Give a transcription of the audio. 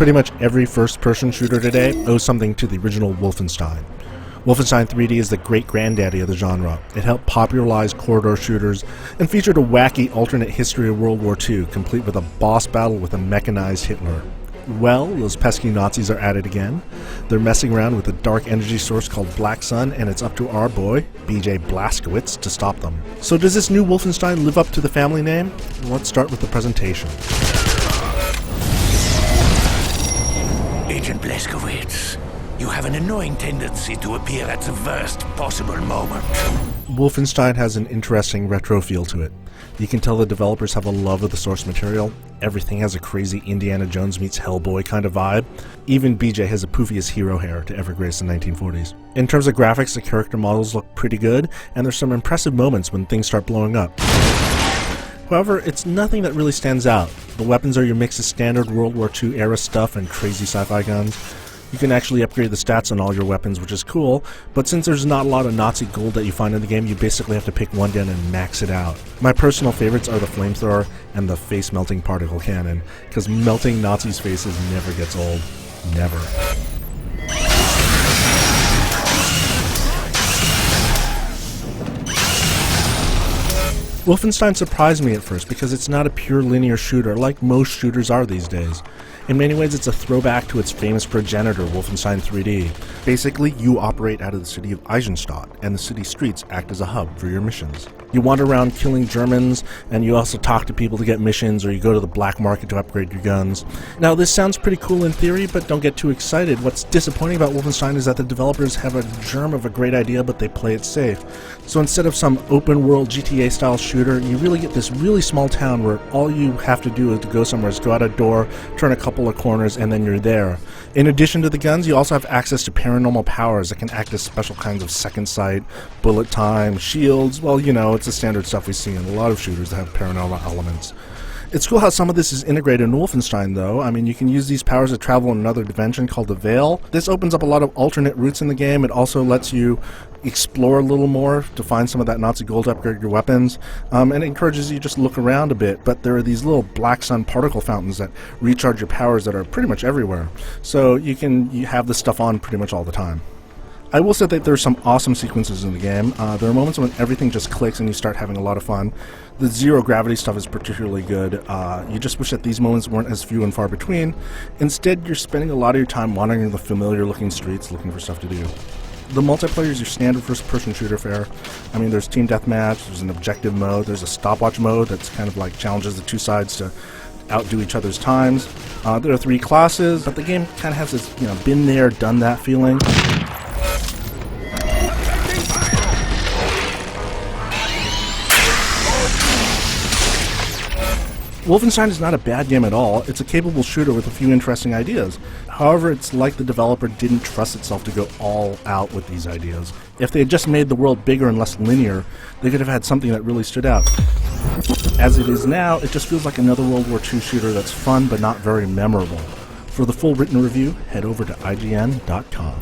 Pretty much every first-person shooter today owes something to the original Wolfenstein. Wolfenstein 3D is the great granddaddy of the genre. It helped popularize corridor shooters and featured a wacky alternate history of World War II, complete with a boss battle with a mechanized Hitler. Well, those pesky Nazis are at it again. They're messing around with a dark energy source called Black Sun, and it's up to our boy, BJ Blazkowicz, to stop them. So does this new Wolfenstein live up to the family name? Let's start with the presentation. Agent Blazkowicz, you have an annoying tendency to appear at the worst possible moment. Wolfenstein has an interesting retro feel to it. You can tell the developers have a love of the source material. Everything has a crazy Indiana Jones meets Hellboy kind of vibe. Even BJ has the poofiest hero hair to ever grace the 1940s. In terms of graphics, the character models look pretty good, and there's some impressive moments when things start blowing up. However, it's nothing that really stands out. The weapons are your mix of standard World War II era stuff and crazy sci-fi guns. You can actually upgrade the stats on all your weapons, which is cool, but since there's not a lot of Nazi gold that you find in the game, you basically have to pick one gun and max it out. My personal favorites are the flamethrower and the face-melting particle cannon, because melting Nazis' faces never gets old. Never. Wolfenstein surprised me at first because it's not a pure linear shooter like most shooters are these days. In many ways, it's a throwback to its famous progenitor, Wolfenstein 3D. Basically, you operate out of the city of Eisenstadt, and the city streets act as a hub for your missions. You wander around killing Germans, and you also talk to people to get missions, or you go to the black market to upgrade your guns. Now, this sounds pretty cool in theory, but don't get too excited. What's disappointing about Wolfenstein is that the developers have a germ of a great idea, but they play it safe. So instead of some open-world GTA-style shooter, you really get this really small town where all you have to do is to go somewhere is go out a door, turn a couple of corners, and then you're there. In addition to the guns, you also have access to paranormal powers that can act as special kinds of second sight, bullet time, shields. Well, you know, it's the standard stuff we see in a lot of shooters that have paranormal elements. It's cool how some of this is integrated in Wolfenstein, though. I mean, you can use these powers to travel in another dimension called the Veil. This opens up a lot of alternate routes in the game. It also lets you explore a little more to find some of that Nazi gold to upgrade your weapons. And it encourages you to just look around a bit. But there are these little Black Sun particle fountains that recharge your powers that are pretty much everywhere. So you have this stuff on pretty much all the time. I will say that there are some awesome sequences in the game. There are moments when everything just clicks and you start having a lot of fun. The zero gravity stuff is particularly good. You just wish that these moments weren't as few and far between. Instead, you're spending a lot of your time wandering the familiar looking streets looking for stuff to do. The multiplayer is your standard first-person shooter fare. I mean, there's team deathmatch, there's an objective mode, there's a stopwatch mode that's kind of like challenges the two sides to outdo each other's times. There are 3 classes, but the game kind of has this, been there, done that feeling. Wolfenstein is not a bad game at all. It's a capable shooter with a few interesting ideas. However, it's like the developer didn't trust itself to go all out with these ideas. If they had just made the world bigger and less linear, they could have had something that really stood out. As it is now, it just feels like another World War II shooter that's fun but not very memorable. For the full written review, head over to IGN.com.